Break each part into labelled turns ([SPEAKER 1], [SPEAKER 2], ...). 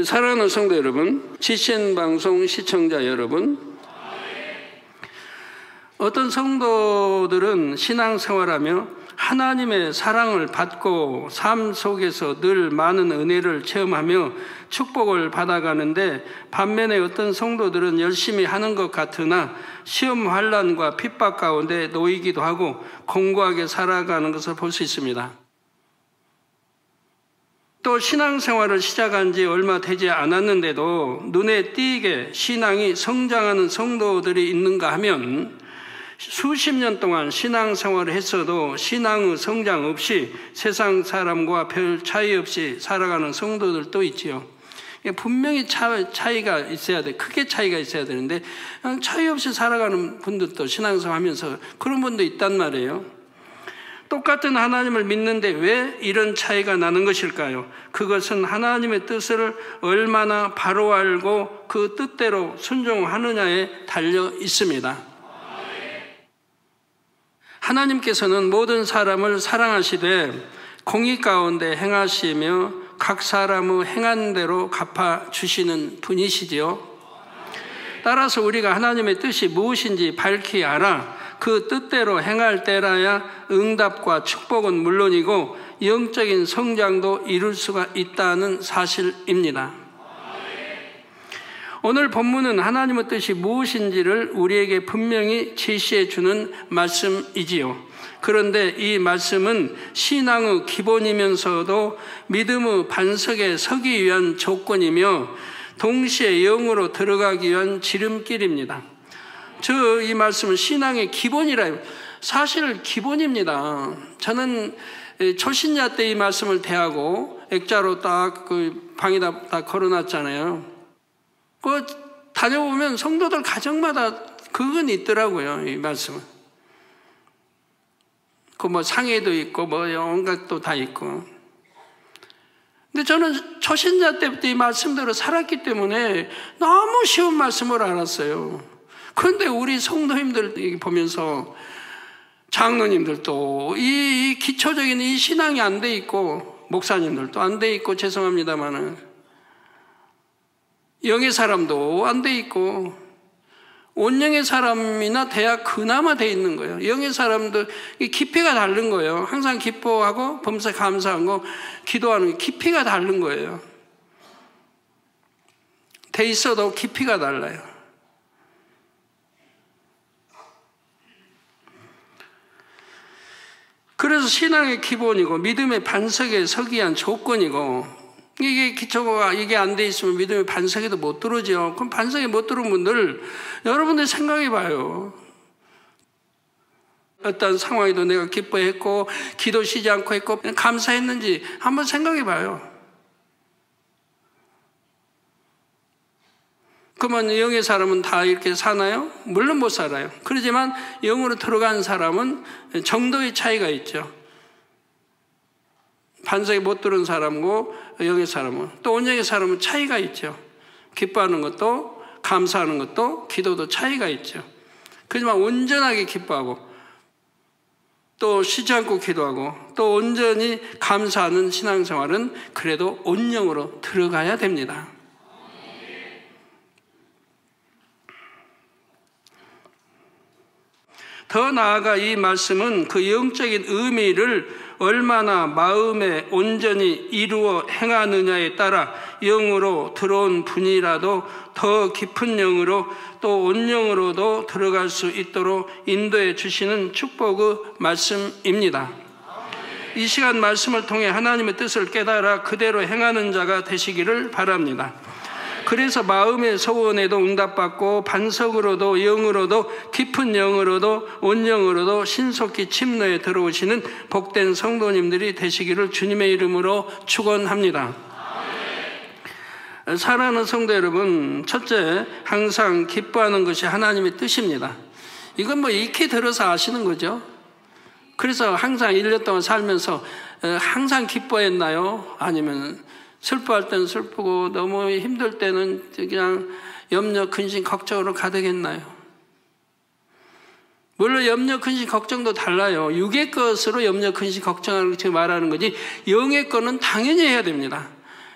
[SPEAKER 1] 사랑하는 성도 여러분, GCN 방송 시청자 여러분, 어떤 성도들은 신앙생활하며 하나님의 사랑을 받고 삶 속에서 늘 많은 은혜를 체험하며 축복을 받아가는데, 반면에 어떤 성도들은 열심히 하는 것 같으나 시험 환난과 핍박 가운데 놓이기도 하고 공고하게 살아가는 것을 볼 수 있습니다. 또 신앙생활을 시작한 지 얼마 되지 않았는데도 눈에 띄게 신앙이 성장하는 성도들이 있는가 하면, 수십 년 동안 신앙생활을 했어도 신앙의 성장 없이 세상 사람과 별 차이 없이 살아가는 성도들도 있지요. 분명히 차이가 있어야 돼. 크게 차이가 있어야 되는데 차이 없이 살아가는 분들도 신앙생활 하면서 그런 분도 있단 말이에요. 똑같은 하나님을 믿는데 왜 이런 차이가 나는 것일까요? 그것은 하나님의 뜻을 얼마나 바로 알고 그 뜻대로 순종하느냐에 달려 있습니다. 하나님께서는 모든 사람을 사랑하시되 공의 가운데 행하시며 각 사람의 행한 대로 갚아주시는 분이시지요. 따라서 우리가 하나님의 뜻이 무엇인지 밝히 알아 그 뜻대로 행할 때라야 응답과 축복은 물론이고 영적인 성장도 이룰 수가 있다는 사실입니다. 오늘 본문은 하나님의 뜻이 무엇인지를 우리에게 분명히 제시해 주는 말씀이지요. 그런데 이 말씀은 신앙의 기본이면서도 믿음의 반석에 서기 위한 조건이며 동시에 영으로 들어가기 위한 지름길입니다. 이 말씀은 신앙의 기본이라, 사실 기본입니다. 저는 초신자 때 이 말씀을 대하고 액자로 딱 그 방에다 딱 걸어놨잖아요. 그 다녀보면 성도들 가정마다 그건 있더라고요, 이 말씀은. 그 뭐 상해도 있고 뭐 온갖 또 다 있고. 근데 저는 초신자 때부터 이 말씀대로 살았기 때문에 너무 쉬운 말씀을 알았어요. 그런데 우리 성도님들 보면서 장로님들도 이 기초적인 이 신앙이 안 돼 있고, 목사님들도 안 돼 있고, 죄송합니다만은 영의 사람도 안 돼 있고, 온영의 사람이나 돼야 그나마 돼 있는 거예요. 영의 사람도 깊이가 다른 거예요. 항상 기뻐하고 범사 감사하고 기도하는 깊이가 다른 거예요. 돼 있어도 깊이가 달라요. 그래서 신앙의 기본이고 믿음의 반석에 서기 위한 조건이고, 이게 기초가 이게 안 돼 있으면 믿음의 반석에도 못 들어오죠. 그럼 반석에 못 들어온 분들, 여러분들 생각해 봐요. 어떤 상황에도 내가 기뻐했고 기도 쉬지 않고 했고 감사했는지 한번 생각해 봐요. 그러면 영의 사람은 다 이렇게 사나요? 물론 못 살아요. 그렇지만 영으로 들어간 사람은 정도의 차이가 있죠. 반석에 못 들은 사람과 영의 사람은, 또 온영의 사람은 차이가 있죠. 기뻐하는 것도 감사하는 것도 기도도 차이가 있죠. 그렇지만 온전하게 기뻐하고 또 쉬지 않고 기도하고 또 온전히 감사하는 신앙생활은 그래도 온영으로 들어가야 됩니다. 더 나아가 이 말씀은 그 영적인 의미를 얼마나 마음에 온전히 이루어 행하느냐에 따라 영으로 들어온 분이라도 더 깊은 영으로 또 온영으로도 들어갈 수 있도록 인도해 주시는 축복의 말씀입니다. 이 시간 말씀을 통해 하나님의 뜻을 깨달아 그대로 행하는 자가 되시기를 바랍니다. 그래서 마음의 소원에도 응답받고 반석으로도 영으로도 깊은 영으로도 온영으로도 신속히 침노에 들어오시는 복된 성도님들이 되시기를 주님의 이름으로 축원합니다. 사랑하는 성도 여러분, 첫째, 항상 기뻐하는 것이 하나님의 뜻입니다. 이건 뭐 익히 들어서 아시는 거죠. 그래서 항상 1년 동안 살면서 항상 기뻐했나요? 아니면 슬퍼할 때는 슬프고 너무 힘들 때는 그냥 염려, 근심, 걱정으로 가득했나요? 물론 염려, 근심, 걱정도 달라요. 육의 것으로 염려, 근심, 걱정하는 거 지금 말하는 거지 영의 거는 당연히 해야 됩니다.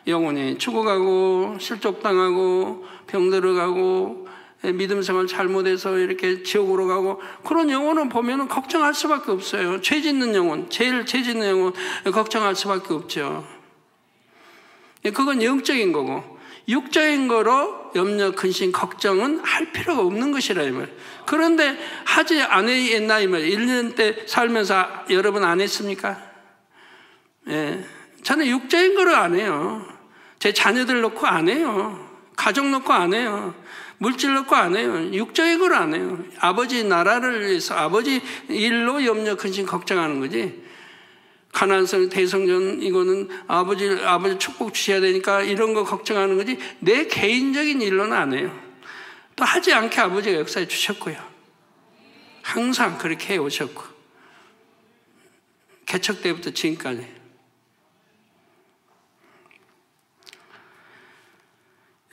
[SPEAKER 1] 영혼이 죽어가고 실족당하고 병들어가고 믿음 생활 잘못해서 이렇게 지옥으로 가고 그런 영혼을 보면 걱정할 수밖에 없어요. 죄 짓는 영혼, 제일 죄 짓는 영혼 걱정할 수밖에 없죠. 그건 영적인 거고 육적인 거로 염려, 근심, 걱정은 할 필요가 없는 것이라 이 말. 그런데 하지 않았나 이 말. 1년 때 살면서 여러분 안 했습니까? 예, 저는 육적인 거를 안 해요. 제 자녀들 놓고 안 해요. 가족 놓고 안 해요. 물질 놓고 안 해요. 육적인 걸 안 해요. 아버지 나라를 위해서 아버지 일로 염려, 근심, 걱정하는 거지. 가난성, 대성전 이거는 아버지 축복 주셔야 되니까 이런 거 걱정하는 거지 내 개인적인 일로는 안 해요. 또 하지 않게 아버지가 역사해 주셨고요. 항상 그렇게 해오셨고 개척 때부터 지금까지.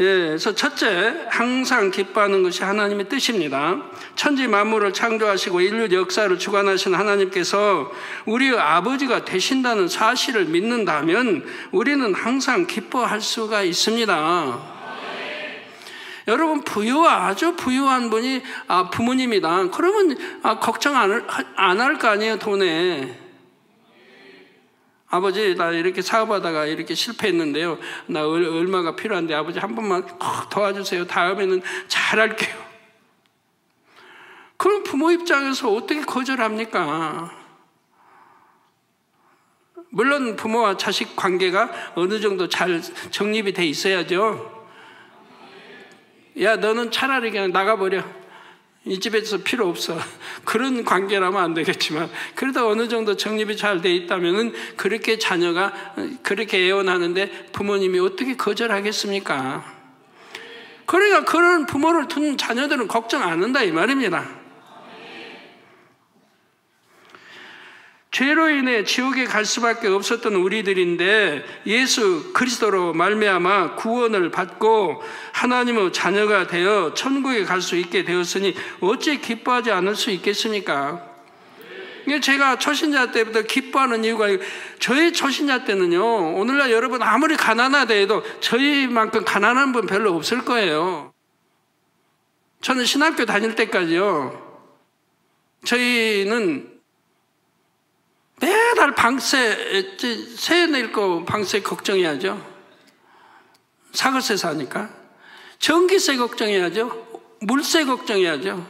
[SPEAKER 1] 예, 그래서 첫째, 항상 기뻐하는 것이 하나님의 뜻입니다. 천지 만물을 창조하시고 인류 역사를 주관하신 하나님께서 우리의 아버지가 되신다는 사실을 믿는다면 우리는 항상 기뻐할 수가 있습니다. 여러분 아주 부유한 분이 부모님이다. 그러면 걱정 안 할 거 아니에요. 돈에. 아버지 나 이렇게 사업하다가 이렇게 실패했는데요. 나 얼마가 필요한데 아버지 한 번만 도와주세요. 다음에는 잘할게요. 그럼 부모 입장에서 어떻게 거절합니까? 물론 부모와 자식 관계가 어느 정도 잘 정립이 돼 있어야죠. 야 너는 차라리 그냥 나가버려. 이 집에서 필요 없어. 그런 관계라면 안 되겠지만 그래도 어느 정도 정립이 잘 돼 있다면 그렇게 자녀가 그렇게 애원하는데 부모님이 어떻게 거절하겠습니까? 그러니까 그런 부모를 둔 자녀들은 걱정 안 한다 이 말입니다. 죄로 인해 지옥에 갈 수밖에 없었던 우리들인데 예수 그리스도로 말미암아 구원을 받고 하나님의 자녀가 되어 천국에 갈 수 있게 되었으니 어찌 기뻐하지 않을 수 있겠습니까? 제가 초신자 때부터 기뻐하는 이유가 저희 초신자 때는요, 오늘날 여러분 아무리 가난하다 해도 저희만큼 가난한 분 별로 없을 거예요. 저는 신학교 다닐 때까지요, 저희는 매달 방세, 세 낼 거 방세 걱정해야죠. 사글세 사니까. 전기세 걱정해야죠. 물세 걱정해야죠.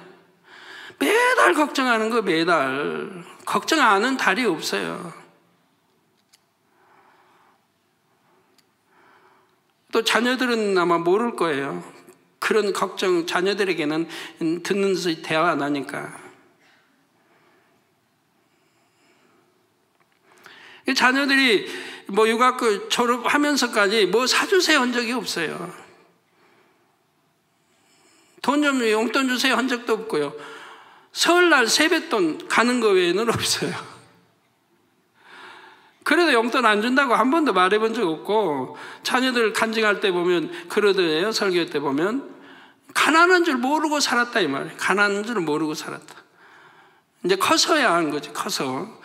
[SPEAKER 1] 매달 걱정하는 거 매달. 걱정 안 하는 달이 없어요. 또 자녀들은 아마 모를 거예요. 그런 걱정 자녀들에게는 듣는 것이 대화 안 하니까. 자녀들이 뭐 유학교 졸업하면서까지 뭐 사주세요 한 적이 없어요. 돈 좀 용돈 주세요 한 적도 없고요. 설날 세뱃돈 가는 거 외에는 없어요. 그래도 용돈 안 준다고 한 번도 말해본 적 없고, 자녀들 간증할 때 보면 그러더래요. 설교 때 보면 가난한 줄 모르고 살았다 이 말이에요. 가난한 줄 모르고 살았다. 이제 커서야 하는 거지. 커서.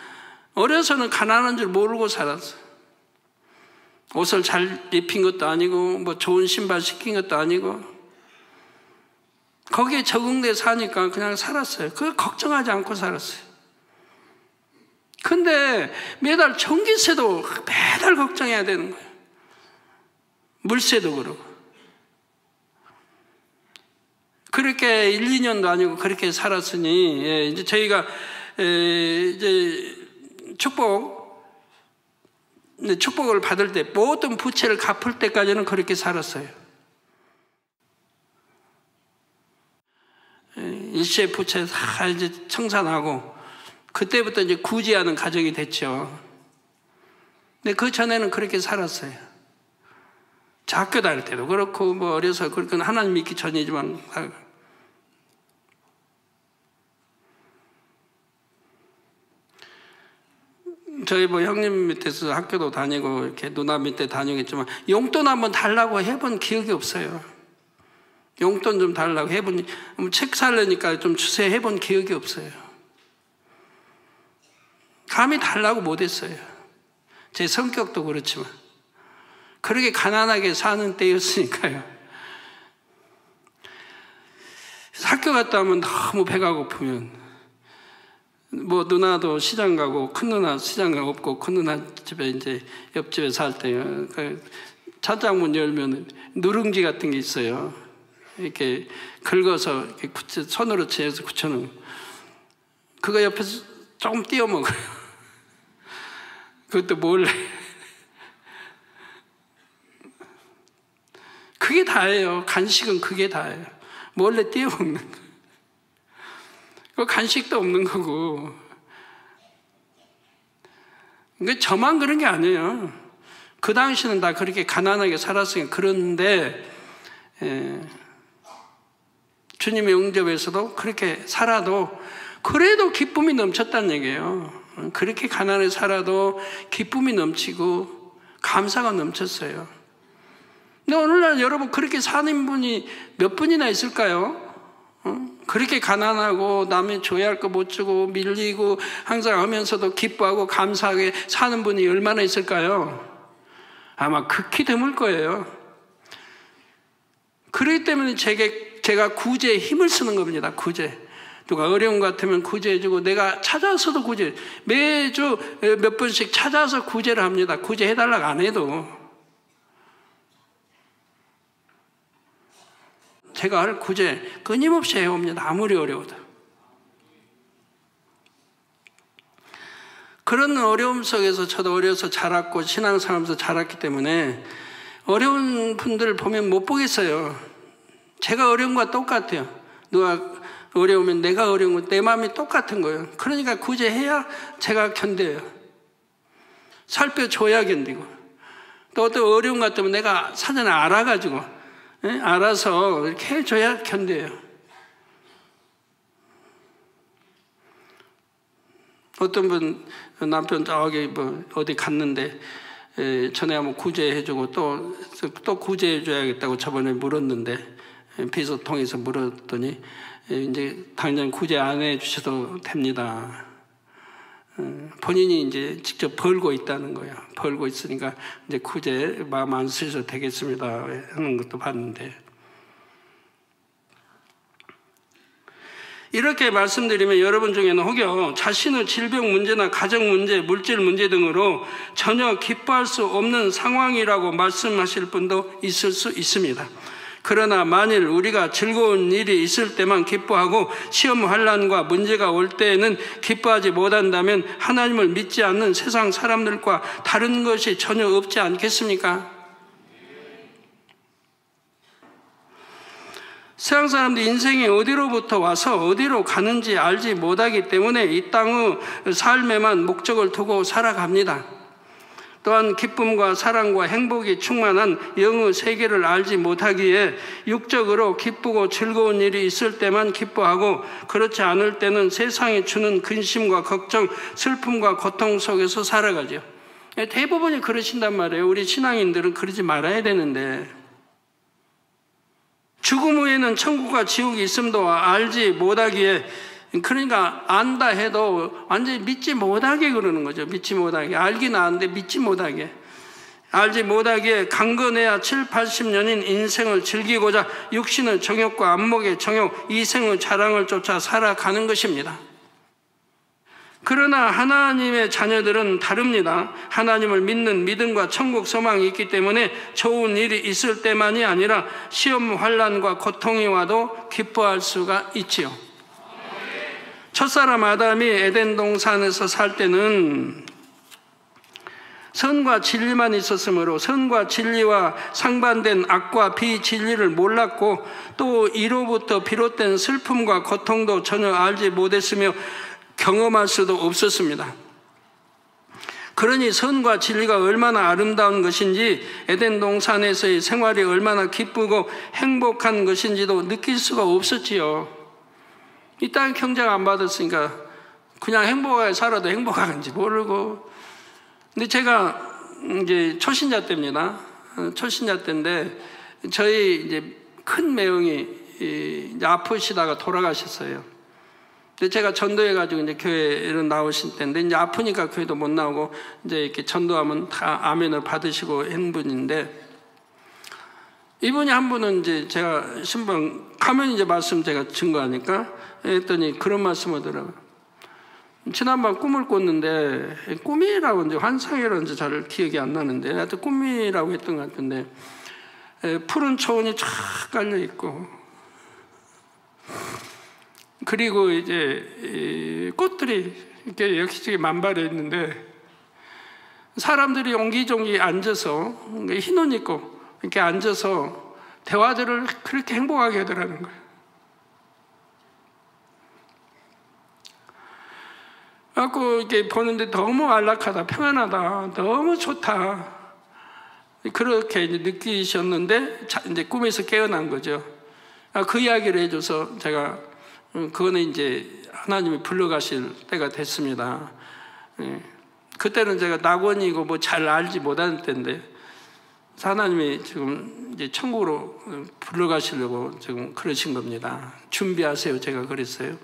[SPEAKER 1] 어려서는 가난한 줄 모르고 살았어요. 옷을 잘 입힌 것도 아니고 뭐 좋은 신발 시킨 것도 아니고 거기에 적응돼 사니까 그냥 살았어요. 그걸 걱정하지 않고 살았어요. 근데 매달 전기세도 매달 걱정해야 되는 거예요. 물세도 그러고. 그렇게 1, 2년도 아니고 그렇게 살았으니 이제 저희가 이제 축복을 받을 때 모든 부채를 갚을 때까지는 그렇게 살았어요. 일시의 부채 다 이제 청산하고 그때부터 이제 구제하는 가정이 됐죠. 근데 그 전에는 그렇게 살았어요. 저 학교 다닐 때도 그렇고 뭐 어려서 그렇게 하나님 믿기 전이지만 저희 뭐 형님 밑에서 학교도 다니고 이렇게 누나 밑에 다니겠지만 용돈 한번 달라고 해본 기억이 없어요. 용돈 좀 달라고 해본, 책 살려니까 좀 주세요 해본 기억이 없어요. 감히 달라고 못했어요. 제 성격도 그렇지만. 그렇게 가난하게 사는 때였으니까요. 학교 갔다 오면 너무 배가 고프면 뭐 누나도 시장 가고 큰 누나 시장 가고 없고 큰 누나 집에 이제 옆집에 살 때요. 찬장문 열면 누룽지 같은 게 있어요. 이렇게 긁어서 이렇게 손으로 채서 굳혀놓은 그거 옆에서 조금 띄워 먹어요. 그것도 몰래. 그게 다예요. 간식은 그게 다예요. 몰래 띄워 먹는 거. 그 간식도 없는 거고. 그러니까 저만 그런 게 아니에요. 그 당시는 다 그렇게 가난하게 살았으니까 그런데 주님의 응접에서도 그렇게 살아도 그래도 기쁨이 넘쳤다는 얘기예요. 그렇게 가난하게 살아도 기쁨이 넘치고 감사가 넘쳤어요. 근데 오늘날 여러분 그렇게 사는 분이 몇 분이나 있을까요? 그렇게 가난하고 남이 줘야 할 거 못 주고 밀리고 항상 하면서도 기뻐하고 감사하게 사는 분이 얼마나 있을까요? 아마 극히 드물 거예요. 그렇기 때문에 제가 구제에 힘을 쓰는 겁니다. 구제. 누가 어려운 것 같으면 구제해주고 내가 찾아서도 구제. 매주 몇 번씩 찾아서 구제를 합니다. 구제해달라고 안 해도. 제가 할 구제 끊임없이 해옵니다. 아무리 어려워도. 그런 어려움 속에서 저도 어려서 자랐고 신앙생활하면서 자랐기 때문에 어려운 분들을 보면 못 보겠어요. 제가 어려운 거와 똑같아요. 누가 어려우면 내가 어려운 거 내 마음이 똑같은 거예요. 그러니까 구제해야 제가 견뎌요. 살펴줘야 견디고. 또 어떤 어려운 것 같으면 내가 사전에 알아가지고 알아서 이렇게 해줘야 견뎌요. 어떤 분 남편 저기 뭐 어디 갔는데 전에 한번 구제해주고 또 구제해줘야겠다고 저번에 물었는데 비서통해서 물었더니 이제 당장 구제 안 해주셔도 됩니다. 본인이 이제 직접 벌고 있다는 거예요. 벌고 있으니까 이제 구제 마음 안 쓰셔도 되겠습니다 하는 것도 봤는데, 이렇게 말씀드리면 여러분 중에는 혹여 자신의 질병 문제나 가정 문제, 물질 문제 등으로 전혀 기뻐할 수 없는 상황이라고 말씀하실 분도 있을 수 있습니다. 그러나 만일 우리가 즐거운 일이 있을 때만 기뻐하고 시험 환난과 문제가 올 때에는 기뻐하지 못한다면 하나님을 믿지 않는 세상 사람들과 다른 것이 전혀 없지 않겠습니까? 세상 사람들이 인생이 어디로부터 와서 어디로 가는지 알지 못하기 때문에 이 땅의 삶에만 목적을 두고 살아갑니다. 또한 기쁨과 사랑과 행복이 충만한 영의 세계를 알지 못하기에 육적으로 기쁘고 즐거운 일이 있을 때만 기뻐하고 그렇지 않을 때는 세상이 주는 근심과 걱정, 슬픔과 고통 속에서 살아가죠. 대부분이 그러신단 말이에요. 우리 신앙인들은 그러지 말아야 되는데, 죽음 후에는 천국과 지옥이 있음도 알지 못하기에, 그러니까 안다 해도 완전히 믿지 못하게 그러는 거죠. 믿지 못하게. 알긴 아는데 믿지 못하게. 알지 못하기에 강건해야 7, 80년인 인생을 즐기고자 육신의 정욕과 안목의 정욕, 이생의 자랑을 쫓아 살아가는 것입니다. 그러나 하나님의 자녀들은 다릅니다. 하나님을 믿는 믿음과 천국 소망이 있기 때문에 좋은 일이 있을 때만이 아니라 시험 환난과 고통이 와도 기뻐할 수가 있지요. 첫사람 아담이 에덴 동산에서 살 때는 선과 진리만 있었으므로 선과 진리와 상반된 악과 비진리를 몰랐고 또 이로부터 비롯된 슬픔과 고통도 전혀 알지 못했으며 경험할 수도 없었습니다. 그러니 선과 진리가 얼마나 아름다운 것인지 에덴 동산에서의 생활이 얼마나 기쁘고 행복한 것인지도 느낄 수가 없었지요. 이 땅에 경작 안 받았으니까 그냥 행복하게 살아도 행복한지 모르고. 근데 제가 이제 초신자 때입니다. 초신자 때인데 저희 이제 큰 매형이 이제 아프시다가 돌아가셨어요. 근데 제가 전도해가지고 이제 교회를 나오신 때인데, 이제 아프니까 교회도 못 나오고, 이제 이렇게 전도하면 다 아멘을 받으시고 한 분인데, 이분이 한 분은 이제 제가 신방 가면 이제 말씀 제가 증거하니까 했더니 그런 말씀 하더라고요. 지난번 꿈을 꿨는데, 꿈이라고 이제 환상이라는지 잘 기억이 안 나는데, 하여튼 꿈이라고 했던 것 같은데, 푸른 초원이 쫙 깔려 있고, 그리고 이제 꽃들이 이렇게 여기저기 만발해 있는데, 사람들이 옹기종기 앉아서 흰 옷 입고 이렇게 앉아서 대화들을 그렇게 행복하게 하더라는 거예요. 그래갖고 이렇게 보는데 너무 안락하다, 평안하다, 너무 좋다, 그렇게 이제 느끼셨는데 이제 꿈에서 깨어난 거죠. 그 이야기를 해줘서 제가 그거는 이제 하나님이 불러가실 때가 됐습니다. 그때는 제가 낙원이고 뭐 잘 알지 못하는 때인데 하나님이 지금 이제 천국으로 불러가시려고 지금 그러신 겁니다. 준비하세요, 제가 그랬어요.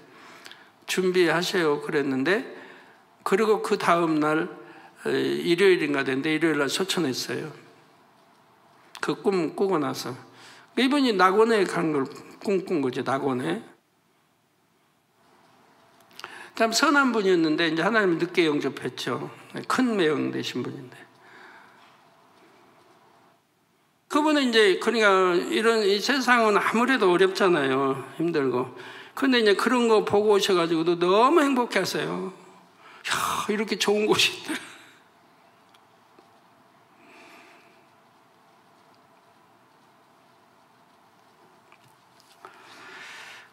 [SPEAKER 1] 준비하세요 그랬는데, 그리고 그 다음 날 일요일인가 됐는데 일요일 날 소천했어요. 그 꿈 꾸고 나서 이분이 낙원에 간 걸 꿈꾼 거죠. 낙원에. 참 선한 분이었는데 이제 하나님 늦게 영접했죠. 큰 매형 되신 분인데, 그분은 이제 그러니까 이런 이 세상은 아무래도 어렵잖아요. 힘들고. 근데 이제 그런 거 보고 오셔가지고도 너무 행복해하세요. 야, 이렇게 좋은 곳이 있더라.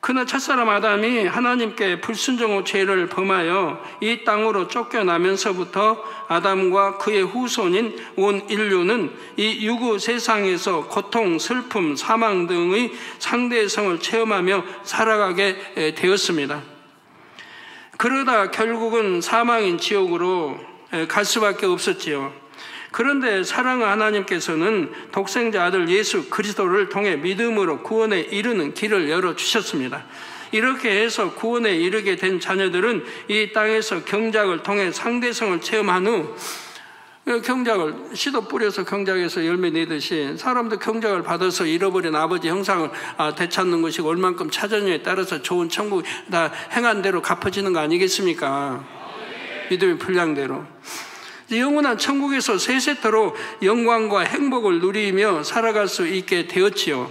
[SPEAKER 1] 그날 첫사람 아담이 하나님께 불순종의 죄를 범하여 이 땅으로 쫓겨나면서부터 아담과 그의 후손인 온 인류는 이 유구 세상에서 고통, 슬픔, 사망 등의 상대성을 체험하며 살아가게 되었습니다. 그러다 결국은 사망인 지옥으로 갈 수밖에 없었지요. 그런데 사랑하는 하나님께서는 독생자 아들 예수 그리스도를 통해 믿음으로 구원에 이르는 길을 열어주셨습니다. 이렇게 해서 구원에 이르게 된 자녀들은 이 땅에서 경작을 통해 상대성을 체험한 후, 경작을 씨도 뿌려서 경작에서 열매 내듯이 사람도 경작을 받아서 잃어버린 아버지 형상을 되찾는 것이고, 얼만큼 찾았냐에 따라서 좋은 천국 다 행한 대로 갚아지는 거 아니겠습니까? 믿음의 분량대로. 영원한 천국에서 세세토록 영광과 행복을 누리며 살아갈 수 있게 되었지요.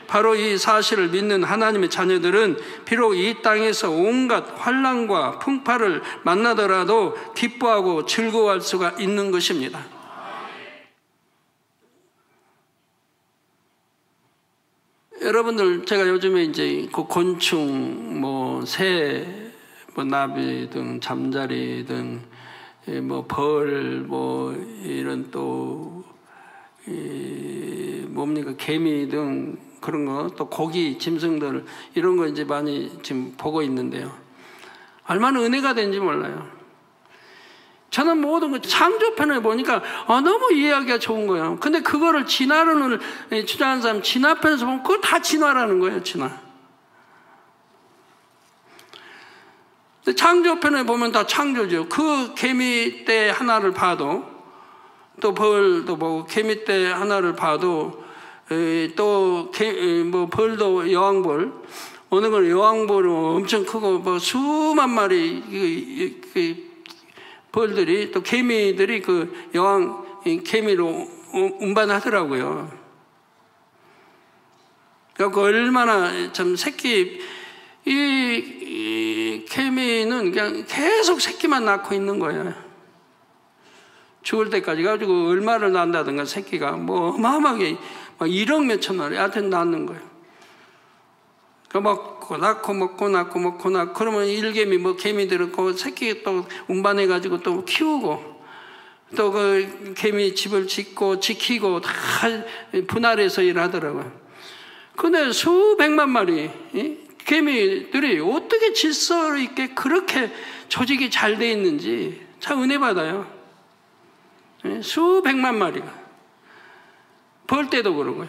[SPEAKER 1] 바로 이 사실을 믿는 하나님의 자녀들은 비록 이 땅에서 온갖 환난과 풍파를 만나더라도 기뻐하고 즐거워할 수가 있는 것입니다. 여러분들, 제가 요즘에 이제 그 곤충, 뭐 새, 뭐 나비 등 잠자리 등 뭐 벌, 뭐 이런 또 뭡니까 개미 등 그런 거, 또 고기, 짐승들 이런 거 이제 많이 지금 보고 있는데요. 얼마나 은혜가 된지 몰라요. 저는 모든 거 창조편을 보니까 너무 이해하기가 좋은 거예요. 근데 그거를 진화론을 주장하는 사람 진화편에서 보면 그거 다 진화라는 거예요. 진화. 창조편에 보면 다 창조죠. 그 개미떼 하나를 봐도, 또 벌도 보고 개미떼 하나를 봐도, 또 뭐 벌도 여왕벌, 어느 건 여왕벌은 엄청 크고 뭐 수만 마리 벌들이, 또 개미들이 그 여왕 개미로 운반하더라고요. 그러니까 얼마나 참 이 개미는 그냥 계속 새끼만 낳고 있는 거예요. 죽을 때까지 가지고 얼마를 낳는다든가 새끼가 뭐 어마어마하게 막 1억 몇천 마리 하여튼 낳는 거예요. 그 먹고 낳고 그러면 일개미 뭐 개미들은 그 새끼 또 운반해 가지고 또 키우고, 또 그 개미 집을 짓고 지키고 다 분할해서 일하더라고요. 근데 수백만 마리 개미들이 어떻게 질서 있게 그렇게 조직이 잘 돼 있는지 참 은혜 받아요. 수백만 마리가. 벌 때도 그러고요.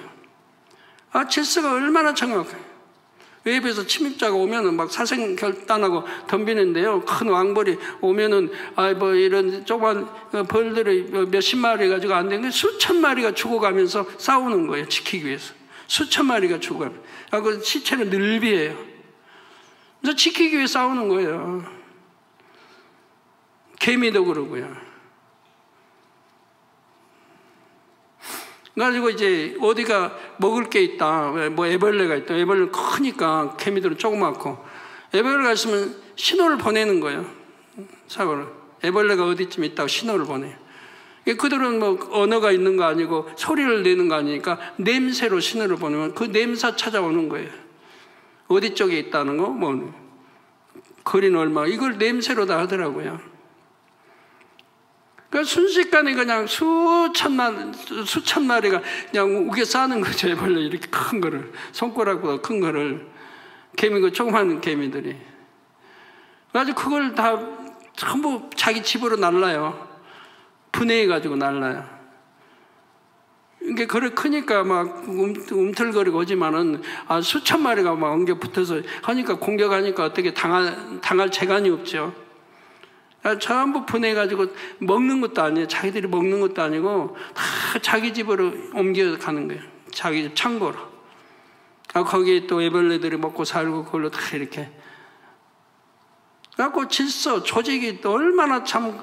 [SPEAKER 1] 질서가 얼마나 정확해요. 외부에서 침입자가 오면은 막 사생결단하고 덤비는데요. 큰 왕벌이 오면은 뭐 이런 조그만 벌들이 몇십 마리 가지고 안 되는데 수천 마리가 죽어가면서 싸우는 거예요. 지키기 위해서. 수천 마리가 죽어가면. 그 시체는 늘비예요. 그래서 지키기 위해 싸우는 거예요. 개미도 그러고요. 그래가지고 이제 어디가 먹을 게 있다. 뭐 애벌레가 있다. 애벌레는 크니까 개미들은 조그맣고. 애벌레가 있으면 신호를 보내는 거예요. 사고를. 애벌레가 어디쯤 있다고 신호를 보내요. 그들은 뭐 언어가 있는 거 아니고 소리를 내는 거 아니니까 냄새로 신호를 보내면 그 냄새 찾아오는 거예요. 어디 쪽에 있다는 거, 뭐 거리는 얼마, 이걸 냄새로 다 하더라고요. 그러니까 순식간에 그냥 수천 마리가 그냥 우겨 싸는 거죠. 애벌레 이렇게 큰 거를, 손가락보다 큰 거를, 개미고 조그만 개미들이. 그래가지고 그걸 다 전부 자기 집으로 날라요. 분해해가지고 날라요. 이게 그래 크니까 막 움틀거리고 오지만은 수천 마리가 막 엉겨 붙어서 하니까 공격하니까 어떻게 당할 재간이 없죠. 전부 분해해가지고 먹는 것도 아니에요. 자기들이 먹는 것도 아니고 다 자기 집으로 옮겨가는 거예요. 자기 집 창고로. 거기에 또 애벌레들이 먹고 살고 그걸로 다 이렇게. 그래갖고 질서, 조직이 또 얼마나 참,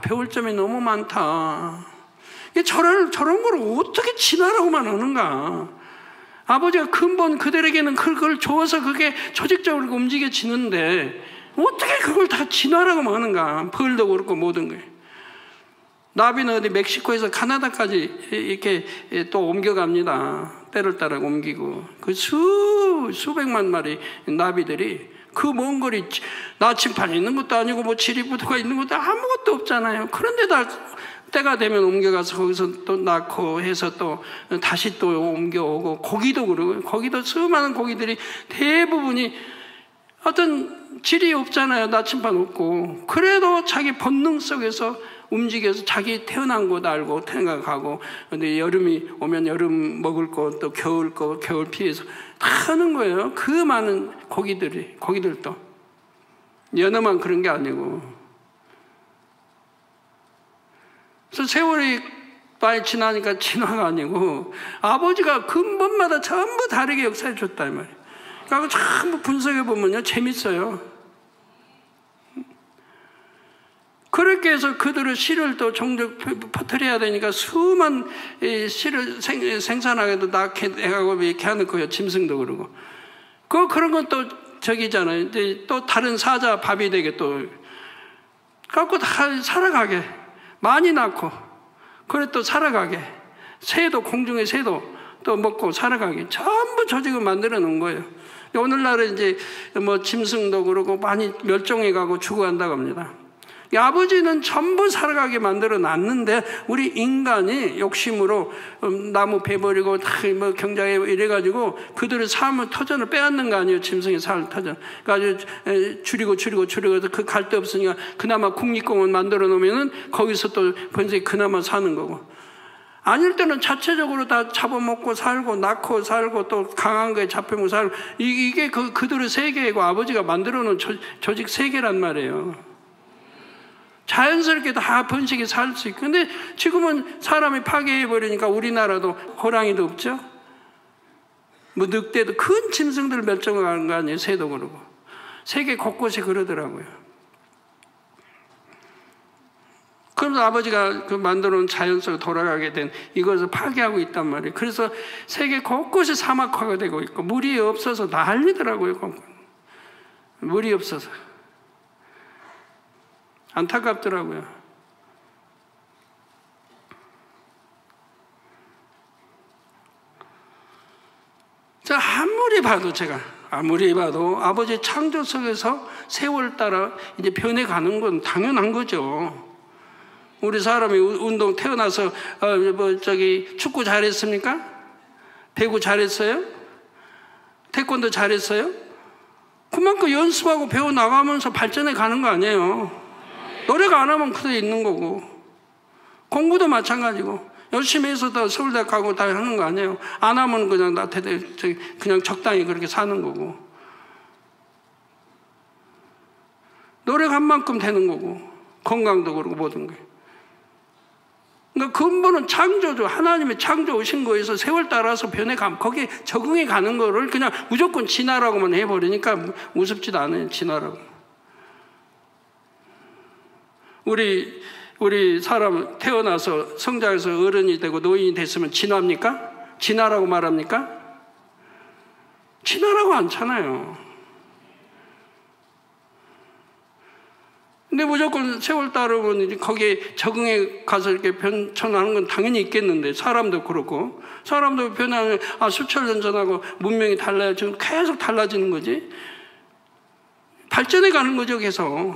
[SPEAKER 1] 배울 점이 너무 많다. 저런 걸 어떻게 진화라고만 하는가. 아버지가 근본 그들에게는 그걸 줘서 그게 조직적으로 움직여지는데 어떻게 그걸 다 진화라고 하는가. 벌도 그렇고 모든 거예요. 나비는 어디 멕시코에서 카나다까지 이렇게 또 옮겨갑니다. 때를 따라 옮기고. 그 수백만 마리 나비들이 그 먼 거리 나침판이 있는 것도 아니고 뭐 지리부두가 있는 것도 아무것도 없잖아요. 그런데 다 때가 되면 옮겨가서 거기서 또 낳고 해서 또 다시 또 옮겨오고, 고기도 그러고, 거기도 수많은 고기들이 대부분이 어떤 질이 없잖아요. 나침반 없고. 그래도 자기 본능 속에서 움직여서 자기 태어난 곳 알고 생각하고, 근데 여름이 오면 여름 먹을 거, 또 겨울 거, 겨울 피해서 다 하는 거예요. 그 많은 고기들도. 연어만 그런 게 아니고. 그래서 세월이 많이 지나니까 진화가 아니고 아버지가 근본마다 전부 다르게 역사해 줬다 이 말이에요. 그러니까 전부 분석해 보면요 재밌어요. 그렇게 해서 그들의 씨를 또 종종 퍼뜨려야 되니까 수만 씨를 생산하게도 낳게 해가고 이렇게 하는 거예요. 짐승도 그러고. 그런 건 또 저기잖아요. 또 다른 사자 밥이 되게 또 갖고 다 살아가게. 많이 낳고, 그래 또 살아가게. 새도, 공중의 새도 또 먹고 살아가게. 전부 조직을 만들어 놓은 거예요. 오늘날은 이제 뭐 짐승도 그러고 많이 멸종해 가고 죽어간다고 합니다. 아버지는 전부 살아가게 만들어 놨는데 우리 인간이 욕심으로 나무 베버리고 뭐 경작에 이래가지고 그들의 삶의 터전을 빼앗는 거 아니에요. 짐승의 삶의 터전. 그러니까 줄이고 그 갈 데 없으니까 그나마 국립공원 만들어 놓으면은 거기서 또 번식이 그나마 사는 거고. 아닐 때는 자체적으로 다 잡아먹고 살고 낳고 살고 또 강한 거에 잡혀먹고 살고, 이게 그들의 세계이고 아버지가 만들어 놓은 조직 세계란 말이에요. 자연스럽게 다 번식이 살 수 있고. 근데 지금은 사람이 파괴해버리니까 우리나라도 호랑이도 없죠. 뭐 늑대도, 큰 짐승들 멸종하는 거 아니에요. 새도 그러고. 세계 곳곳에 그러더라고요. 그러면서 아버지가 그 만들어 놓은 자연 속에 돌아가게 된 이것을 파괴하고 있단 말이에요. 그래서 세계 곳곳이 사막화가 되고 있고 물이 없어서 난리더라고요. 물이 없어서. 안타깝더라고요. 아무리 봐도 아버지의 창조 속에서 세월 따라 이제 변해가는 건 당연한 거죠. 우리 사람이 운동 태어나서 축구 잘했습니까? 배구 잘했어요? 태권도 잘했어요? 그만큼 연습하고 배워 나가면서 발전해 가는 거 아니에요. 노력 안 하면 그대로 있는 거고, 공부도 마찬가지고. 열심히 해서 다 서울대 가고 다 하는 거 아니에요. 안 하면 그냥 그냥 적당히 그렇게 사는 거고. 노력한 만큼 되는 거고. 건강도 그렇고 모든 게. 그러니까 근본은 창조죠. 하나님의 창조하신 거에서 세월 따라서 변해가면 거기에 적응해 가는 거를 그냥 무조건 진화라고만 해버리니까 우습지도 않아요. 진화라고. 우리 사람 태어나서 성장해서 어른이 되고 노인이 됐으면 진화입니까? 진화라고 말합니까? 진화라고 않잖아요. 근데 무조건 세월 따르면 거기에 적응해 가서 이렇게 변천하는 건 당연히 있겠는데, 사람도 그렇고, 사람도 변하는, 수천 년 전하고 문명이 달라요. 지금 계속 달라지는 거지. 발전해 가는 거죠, 계속.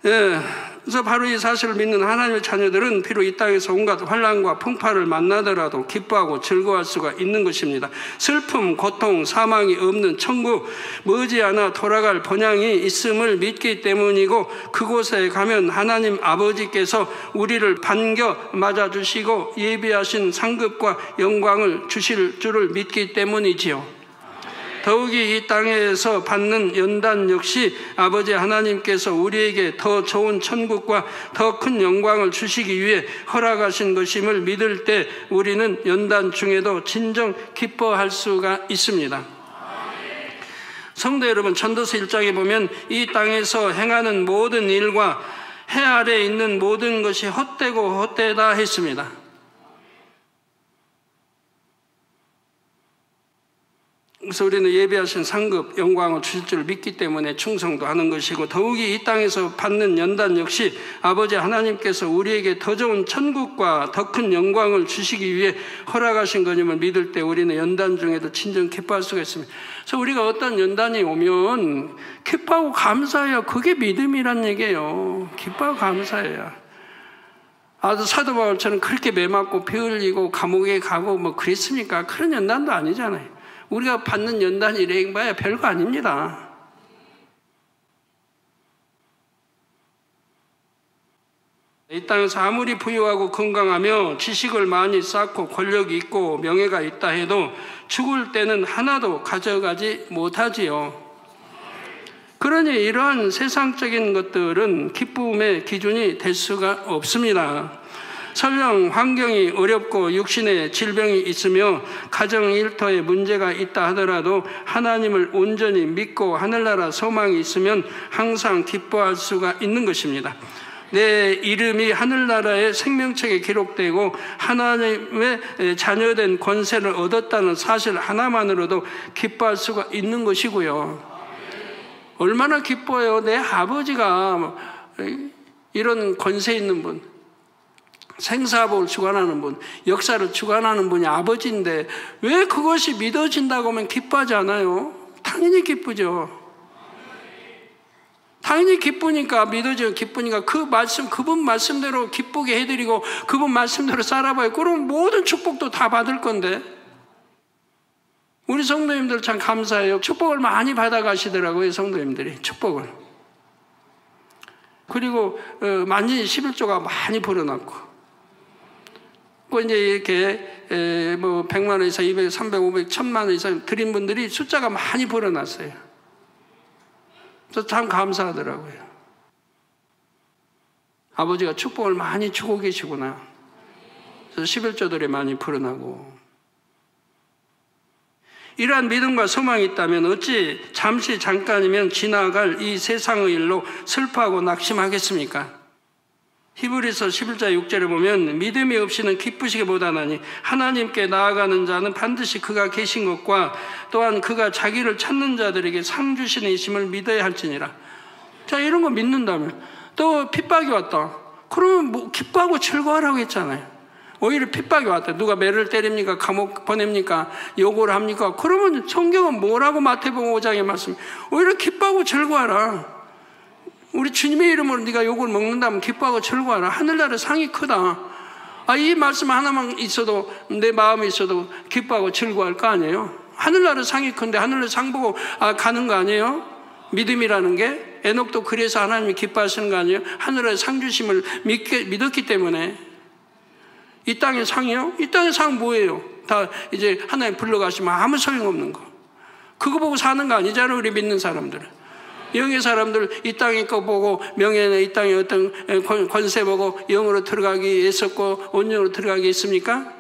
[SPEAKER 1] 예. 그래서 바로 이 사실을 믿는 하나님의 자녀들은 비록 이 땅에서 온갖 환난과 풍파를 만나더라도 기뻐하고 즐거워할 수가 있는 것입니다. 슬픔, 고통, 사망이 없는 천국, 머지않아 돌아갈 번향이 있음을 믿기 때문이고, 그곳에 가면 하나님 아버지께서 우리를 반겨 맞아주시고 예비하신 상급과 영광을 주실 줄을 믿기 때문이지요. 더욱이 이 땅에서 받는 연단 역시 아버지 하나님께서 우리에게 더 좋은 천국과 더 큰 영광을 주시기 위해 허락하신 것임을 믿을 때 우리는 연단 중에도 진정 기뻐할 수가 있습니다. 성도 여러분, 전도서 1장에 보면 이 땅에서 행하는 모든 일과 해 아래에 있는 모든 것이 헛되고 헛되다 했습니다. 그래서 우리는 예비하신 상급, 영광을 주실 줄 믿기 때문에 충성도 하는 것이고, 더욱이 이 땅에서 받는 연단 역시 아버지 하나님께서 우리에게 더 좋은 천국과 더 큰 영광을 주시기 위해 허락하신 것임을 믿을 때 우리는 연단 중에도 진정 기뻐할 수가 있습니다. 그래서 우리가 어떤 연단이 오면 기뻐하고 감사해요. 그게 믿음이란 얘기예요. 기뻐하고 감사해요. 사도 바울처럼 그렇게 매 맞고 피 흘리고 감옥에 가고 뭐 그랬습니까? 그런 연단도 아니잖아요. 우리가 받는 연단이 이래봐야 별거 아닙니다. 이 땅에서 아무리 부유하고 건강하며 지식을 많이 쌓고 권력이 있고 명예가 있다 해도 죽을 때는 하나도 가져가지 못하지요. 그러니 이러한 세상적인 것들은 기쁨의 기준이 될 수가 없습니다. 설령 환경이 어렵고 육신에 질병이 있으며 가정 일터에 문제가 있다 하더라도 하나님을 온전히 믿고 하늘나라 소망이 있으면 항상 기뻐할 수가 있는 것입니다. 내 이름이 하늘나라의 생명책에 기록되고 하나님의 자녀된 권세를 얻었다는 사실 하나만으로도 기뻐할 수가 있는 것이고요. 얼마나 기뻐요. 내 아버지가 이런 권세 있는 분, 생사복을 주관하는 분, 역사를 주관하는 분이 아버지인데 왜 그것이 믿어진다고 하면 기뻐하지 않아요? 당연히 기쁘죠. 당연히 기쁘니까, 믿어져요. 기쁘니까 그분 말씀대로 기쁘게 해드리고 그분 말씀대로 살아봐요. 그럼 모든 축복도 다 받을 건데. 우리 성도님들 참 감사해요. 축복을 많이 받아가시더라고요. 성도님들이 축복을. 그리고 만진이 11조가 많이 불어났고, 이제 이렇게 뭐 100만 원 이상, 200, 300, 500, 1000만 원 이상 드린 분들이 숫자가 많이 불어났어요. 그래서 참 감사하더라고요. 아버지가 축복을 많이 주고 계시구나. 그래서 11조들이 많이 불어나고, 이러한 믿음과 소망이 있다면 어찌 잠시 잠깐이면 지나갈 이 세상의 일로 슬퍼하고 낙심하겠습니까? 히브리서 11장 6절에 보면 믿음이 없이는 기쁘시기 못하나니 하나님께 나아가는 자는 반드시 그가 계신 것과 또한 그가 자기를 찾는 자들에게 상 주시는 이심을 믿어야 할지니라. 자, 이런 거 믿는다면, 또 핍박이 왔다. 그러면 뭐 기뻐하고 즐거워하라고 했잖아요. 오히려 핍박이 왔다. 누가 매를 때립니까? 감옥 보냅니까? 요구를 합니까? 그러면 성경은 뭐라고 마태복음 5장에 말씀, 오히려 기뻐하고 즐거워하라. 우리 주님의 이름으로 네가 욕을 먹는다면 기뻐하고 즐거워하라. 하늘나라 상이 크다. 이 말씀 하나만 있어도, 내 마음에 있어도 기뻐하고 즐거워할 거 아니에요? 하늘나라 상이 큰데 하늘나라 상 보고 가는 거 아니에요? 믿음이라는 게. 에녹도 그래서 하나님이 기뻐하시는 거 아니에요? 하늘의 상 주심을 믿었기 때문에. 이 땅의 상이요? 이 땅의 상 뭐예요? 다 이제 하나님 불러가시면 아무 소용없는 거. 그거 보고 사는 거 아니잖아요, 우리 믿는 사람들은. 영의 사람들 이 땅의 거 보고 명예나 이 땅의 어떤 권세 보고 영으로 들어가기 애썼고 온영으로 들어가기 했습니까?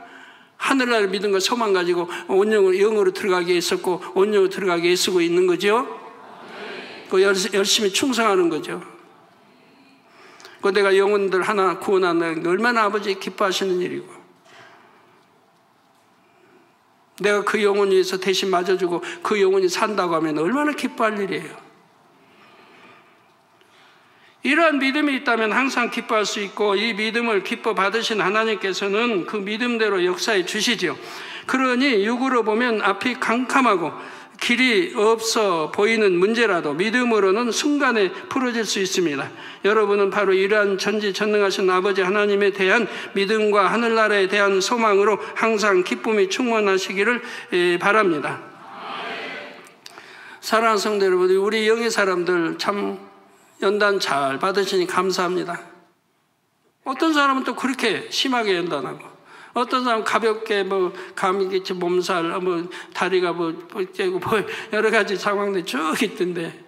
[SPEAKER 1] 하늘나라를 믿은 거 소망 가지고 영으로 들어가기 애썼고 온영으로 들어가기 애쓰고 있는 거죠. 그 열심히 충성하는 거죠. 그 내가 영혼들 하나 구원한다는 게 얼마나 아버지 기뻐하시는 일이고, 내가 그 영혼을 위해서 대신 맞아주고 그 영혼이 산다고 하면 얼마나 기뻐할 일이에요. 이러한 믿음이 있다면 항상 기뻐할 수 있고, 이 믿음을 기뻐 받으신 하나님께서는 그 믿음대로 역사해 주시죠. 그러니 육으로 보면 앞이 캄캄하고 길이 없어 보이는 문제라도 믿음으로는 순간에 풀어질 수 있습니다. 여러분은 바로 이러한 전지전능하신 아버지 하나님에 대한 믿음과 하늘나라에 대한 소망으로 항상 기쁨이 충만하시기를 바랍니다. 사랑하는 성도 여러분, 우리 영의 사람들 참 연단 잘 받으시니 감사합니다. 어떤 사람은 또 그렇게 심하게 연단하고, 어떤 사람은 가볍게 뭐 감기, 몸살, 뭐 다리가 뭐 째고 뭐 여러 가지 상황들이 쭉 있던데,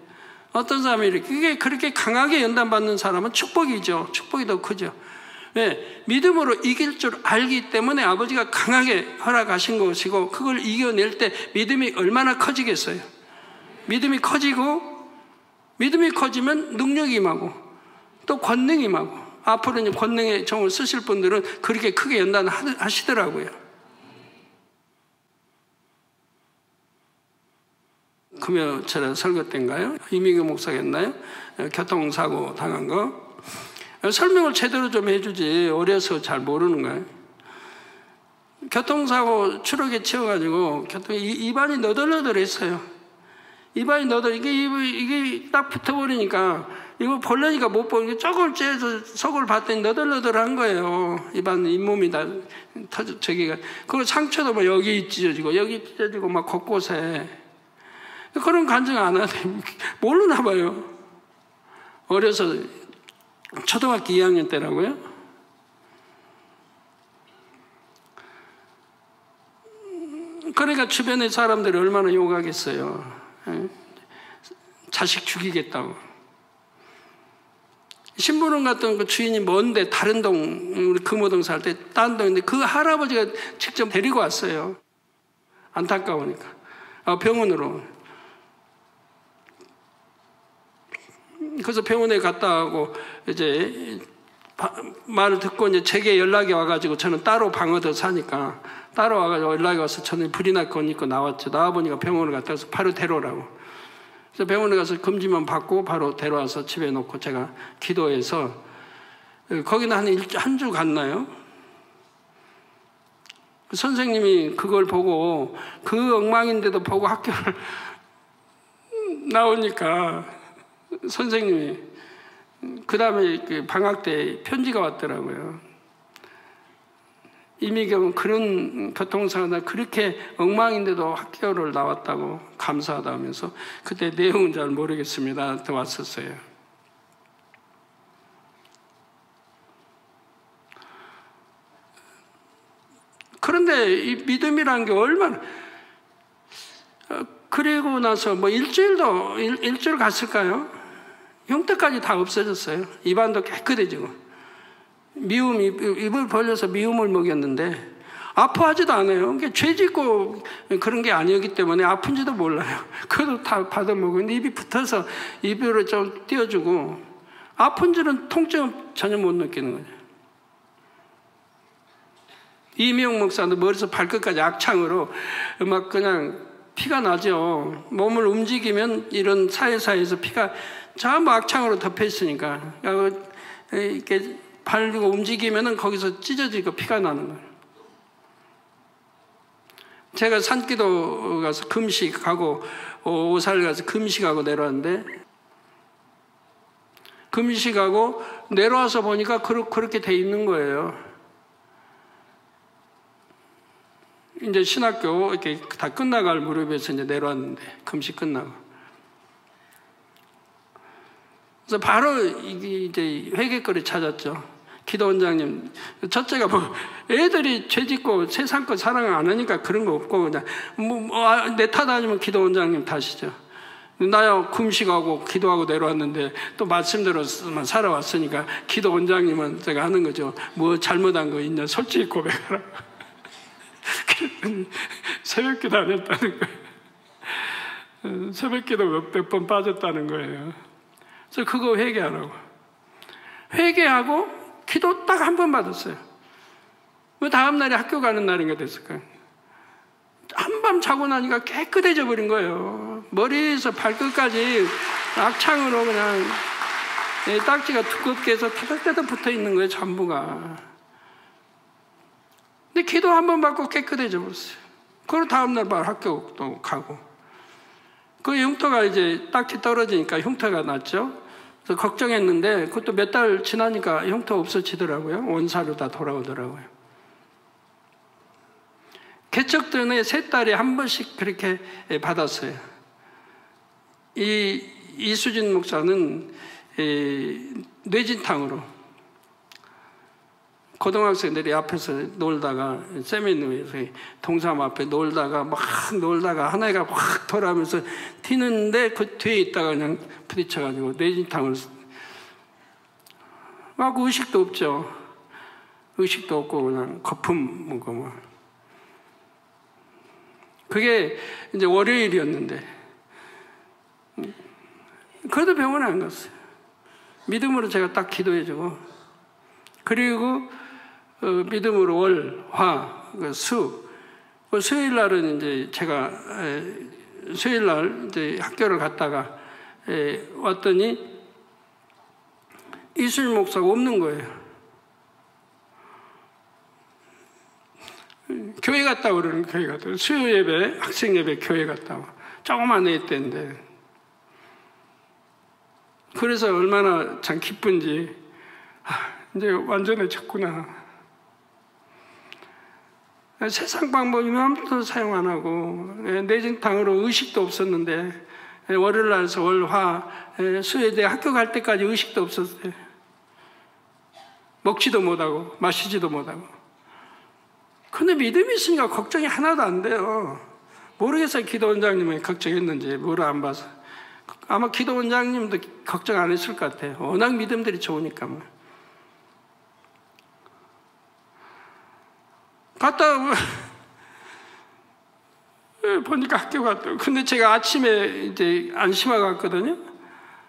[SPEAKER 1] 어떤 사람이 이렇게 그렇게 강하게 연단받는 사람은 축복이죠. 축복이 더 크죠. 왜? 믿음으로 이길 줄 알기 때문에 아버지가 강하게 허락하신 것이고, 그걸 이겨낼 때 믿음이 얼마나 커지겠어요. 믿음이 커지면 능력이 임하고 또 권능이 임하고, 앞으로 이제 권능의 종을 쓰실 분들은 그렇게 크게 연단하시더라고요. 금요일에 설교 때인가요? 이민규 목사가 했나요? 교통사고 당한 거. 설명을 제대로 좀 해주지, 어려서 잘 모르는 거예요. 교통사고 추락에 치여가지고 입안이 너덜너덜했어요. 입안이 이게 딱 붙어버리니까, 이거 벌레니까 못 보니까 조금 째서 속을 봤더니 너덜너덜한 거예요. 잇몸이 다 저기가. 그리고 상처도 뭐 여기 찢어지고 여기 찢어지고 막 곳곳에. 그런 간증 안 하네. 모르나 봐요. 어려서 초등학교 2학년 때라고요. 그러니까 주변의 사람들이 얼마나 욕하겠어요. 자식 죽이겠다고. 신부름 갔던 그 주인이 먼데 다른 동, 우리 금호동 살 때 딴 동인데 그 할아버지가 직접 데리고 왔어요. 안타까우니까. 병원으로. 그래서 병원에 갔다 하고 이제 말을 듣고 이제 제게 연락이 와가지고, 저는 따로 방 얻어 사니까 따로 와가지고 연락이 와서 저는 불이 날 건 입고 나왔죠. 나와보니까 병원을 갔다 와서 바로 데려오라고. 그래서 병원에 가서 검진만 받고 바로 데려와서 집에 놓고 제가 기도해서, 거기는 한 주 갔나요? 선생님이 그걸 보고, 그 엉망인데도 보고 학교를 나오니까 선생님이 그 다음에 방학 때 편지가 왔더라고요. 이미경은 그런 교통사고나 그렇게 엉망인데도 학교를 나왔다고 감사하다 하면서, 그때 내용은 잘 모르겠습니다. 또 왔었어요. 그런데 이 믿음이라는 게 얼마나, 그리고 나서 뭐 일주일 갔을까요? 흉터까지 다 없어졌어요. 입안도 깨끗해지고. 입을 벌려서 미움을 먹였는데 아파하지도 않아요. 그러니까 죄 짓고 그런 게 아니었기 때문에 아픈지도 몰라요. 그래도 다 받아 먹었는데 입이 붙어서 입으로 좀 띄워주고, 아픈 줄은 통증은 전혀 못 느끼는 거죠. 이미용 목사도 머리에서 발끝까지 악창으로 막 그냥 피가 나죠. 몸을 움직이면 이런 사이사이에서 피가 전부 악창으로 덮여 있으니까, 이렇게 발리고 움직이면은 거기서 찢어지고 피가 나는 거예요. 제가 산기도 가서 금식하고 오살 가서 금식하고 내려왔는데, 금식하고 내려와서 보니까 그렇게 돼 있는 거예요. 이제 신학교 이렇게 다 끝나갈 무렵에서 이제 내려왔는데, 금식 끝나고. 그래서 바로 이제 회개거리 찾았죠. 기도 원장님, 첫째가 뭐 애들이 죄짓고 세상 거 사랑을 안 하니까 그런 거 없고 그냥 내 탓 아니면 기도 원장님 탓이죠. 나야 금식하고 기도하고 내려왔는데 또 말씀대로만 살아왔으니까 기도 원장님은 제가 하는 거죠. 뭐 잘못한 거 있냐 솔직히 고백하라. 새벽기도 안 했다는 거예요. 새벽기도 몇 번 빠졌다는 거예요. 그래서 그거 회개하라고. 회개하고 기도 딱 한 번 받았어요. 왜 다음 날이 학교 가는 날인가 됐을까요? 한밤 자고 나니까 깨끗해져 버린 거예요. 머리에서 발끝까지 악창으로 그냥 딱지가 두껍게 해서 타닥타닥 붙어 있는 거예요, 전부가. 근데 기도 한 번 받고 깨끗해져 버렸어요. 그리고 다음날 바로 학교도 가고. 그 흉터가 이제 딱지 떨어지니까 흉터가 났죠. 그래서 걱정했는데 그것도 몇 달 지나니까 흉터 없어지더라고요. 원사로 다 돌아오더라고요. 개척 전에 세 달에 한 번씩 그렇게 받았어요. 이수진 목사는 뇌진탕으로 고등학생들이 앞에서 놀다가 세미나에서 동사무 앞에 놀다가 하나가 확 돌아오면서 튀는데 그 뒤에 있다가 그냥 부딪혀가지고 뇌진탕을 막 의식도 없죠. 의식도 없고 그냥 거품 먹고 뭐. 그게 이제 월요일이었는데 그래도 병원에 안 갔어요. 믿음으로 제가 딱 기도해주고 그리고 믿음으로 월, 화, 수 수요일 날은 이제 제가 수요일 날 이제 학교를 갔다가 왔더니 이수일 목사가 없는 거예요. 교회 갔다 그러는 교회 갔다 수요 예배, 학생 예배 교회 갔다 와. 조그만 애 때인데 그래서 얼마나 참 기쁜지 이제 완전해졌구나. 세상 방법이면 아무것도 사용 안 하고 뇌진탕으로 의식도 없었는데 월요일 날에서 월, 화, 수요일에 학교 갈 때까지 의식도 없었어요. 먹지도 못하고 마시지도 못하고. 근데 믿음이 있으니까 걱정이 하나도 안 돼요. 모르겠어요. 기도 원장님이 걱정했는지 뭐를 안 봐서. 아마 기도 원장님도 걱정 안 했을 것 같아요. 워낙 믿음들이 좋으니까 뭐. 갔다 보니까 학교 갔다. 근데 제가 아침에 이제 안심하 갔거든요.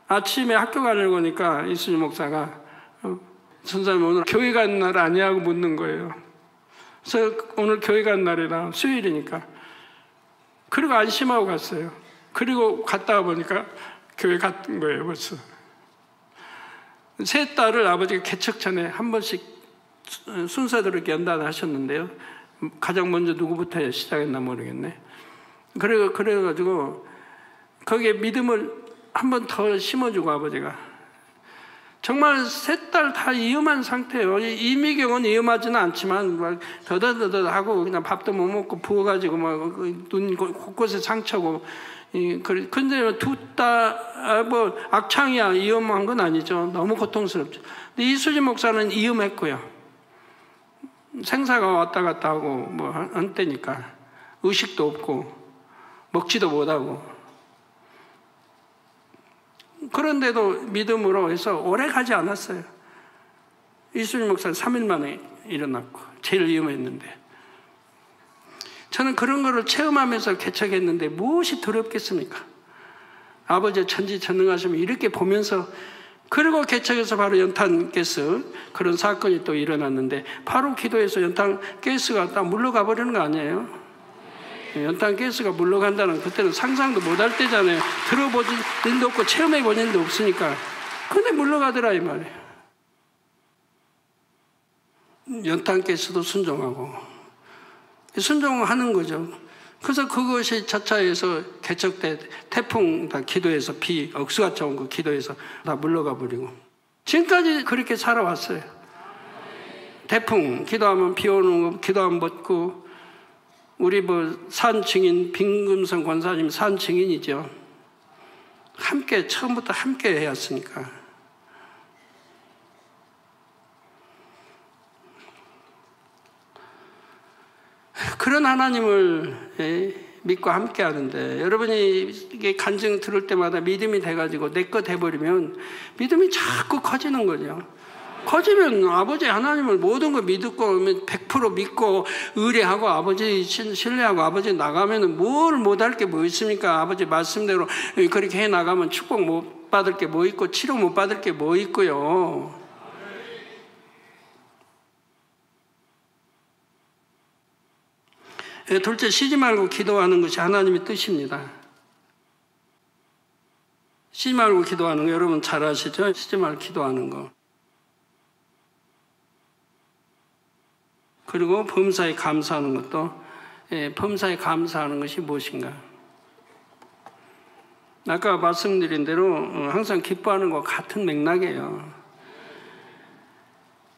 [SPEAKER 1] 아침에 학교 가려고 하니까 이수지 목사가 선생님 오늘 교회 가는 날 아니냐고 묻는 거예요. 그래서 오늘 교회 가는 날이라 수요일이니까. 그리고 안심하고 갔어요. 그리고 갔다 보니까 교회 갔던 거예요 벌써. 세 딸을 아버지가 개척 전에 한 번씩 순서대로 이렇게 연단하셨는데요. 가장 먼저 누구부터 시작했나 모르겠네. 그래가지고 거기에 믿음을 한 번 더 심어주고 아버지가 정말 세 딸 다 위험한 상태예요. 이미경은 위험하지는 않지만 막 더더더더하고 그냥 밥도 못 먹고 부어가지고 막 눈 곳곳에 상처고. 근데 두 딸 뭐 악창이야 위험한 건 아니죠. 너무 고통스럽죠. 근데 이수지 목사는 위험했고요. 생사가 왔다 갔다 하고 뭐 한때니까 의식도 없고 먹지도 못하고 그런데도 믿음으로 해서 오래 가지 않았어요. 이수진 목사는 3일 만에 일어났고 제일 위험했는데 저는 그런 거를 체험하면서 개척했는데 무엇이 두렵겠습니까? 아버지의 천지전능하심을 이렇게 보면서 그리고 개척에서 바로 연탄가스 그런 사건이 또 일어났는데 바로 기도해서 연탄가스가 딱 물러가 버리는 거 아니에요? 연탄가스가 물러간다는 그때는 상상도 못할 때잖아요. 들어보진 일도 없고 체험해본 일도 없으니까. 근데 물러가더라 이 말이에요. 연탄가스도 순종하고 순종하는 거죠. 그래서 그것이 차차에서 개척 때 태풍 다 기도해서 비 억수같이 온 거 기도해서 다 물러가 버리고 지금까지 그렇게 살아왔어요. 태풍 기도하면 비 오는 거 기도하면 멎고 우리 뭐 산 증인 빈금성 권사님 산 증인이죠. 함께 처음부터 함께 해왔으니까 하나님을 믿고 함께 하는데, 여러분이 이게 간증 들을 때마다 믿음이 돼가지고 내 것 돼버리면 믿음이 자꾸 커지는 거죠. 커지면 아버지 하나님을 모든 거 믿고 100% 믿고 의뢰하고 아버지 신뢰하고 아버지 나가면 뭘 못할 게 뭐 있습니까? 아버지 말씀대로 그렇게 해 나가면 축복 못 받을 게 뭐 있고 치료 못 받을 게 뭐 있고요. 둘째, 쉬지 말고 기도하는 것이 하나님의 뜻입니다. 쉬지 말고 기도하는 거 여러분 잘 아시죠? 쉬지 말고 기도하는 거. 그리고 범사에 감사하는 것도, 범사에 감사하는 것이 무엇인가? 아까 말씀드린 대로 항상 기뻐하는 것 같은 맥락이에요.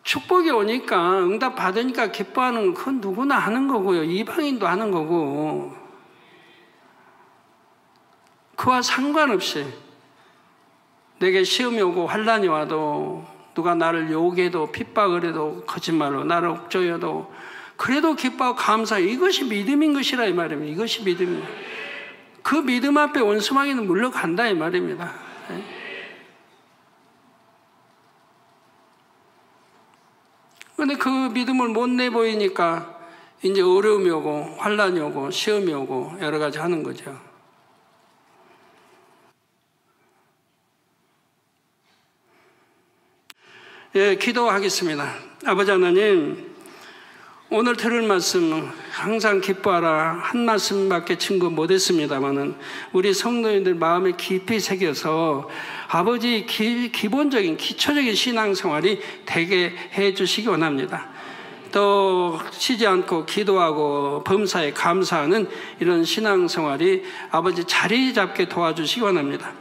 [SPEAKER 1] 축복이 오니까 응답 받으니까 기뻐하는 건 그건 누구나 하는 거고요. 이방인도 하는 거고. 그와 상관없이 내게 시험이 오고 환난이 와도 누가 나를 욕해도 핍박을 해도 거짓말로 나를 옥죄어도 그래도 기뻐하고 감사해. 이것이 믿음인 것이라 이 말입니다. 이것이 믿음입니다. 그 믿음 앞에 원수마귀는 물러간다 이 말입니다. 그런데 그 믿음을 못 내보이니까 이제 어려움이 오고 환난이 오고 시험이 오고 여러 가지 하는 거죠. 기도하겠습니다. 아버지 하나님, 오늘 들을 말씀 항상 기뻐하라 한 말씀밖에 증거 못했습니다마는 우리 성도님들 마음에 깊이 새겨서 아버지 기본적인 기초적인 신앙생활이 되게 해주시기 원합니다. 또 쉬지 않고 기도하고 범사에 감사하는 이런 신앙생활이 아버지 자리 잡게 도와주시기 원합니다.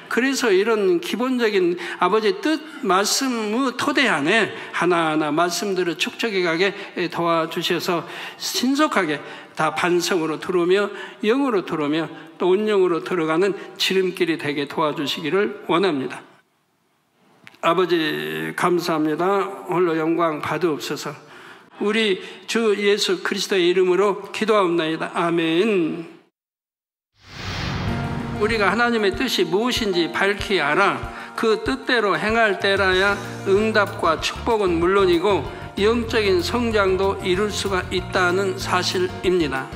[SPEAKER 1] 그래서 이런 기본적인 아버지의 뜻, 말씀의 토대 안에 하나하나 말씀들을 축적해 가게 도와주셔서 신속하게 다 반성으로 들어오며 영으로 들어오며 또 온영으로 들어가는 지름길이 되게 도와주시기를 원합니다. 아버지 감사합니다. 홀로 영광 받으옵소서. 우리 주 예수 그리스도의 이름으로 기도하옵나이다. 아멘. 우리가 하나님의 뜻이 무엇인지 밝히 알아 그 뜻대로 행할 때라야 응답과 축복은 물론이고 영적인 성장도 이룰 수가 있다는 사실입니다.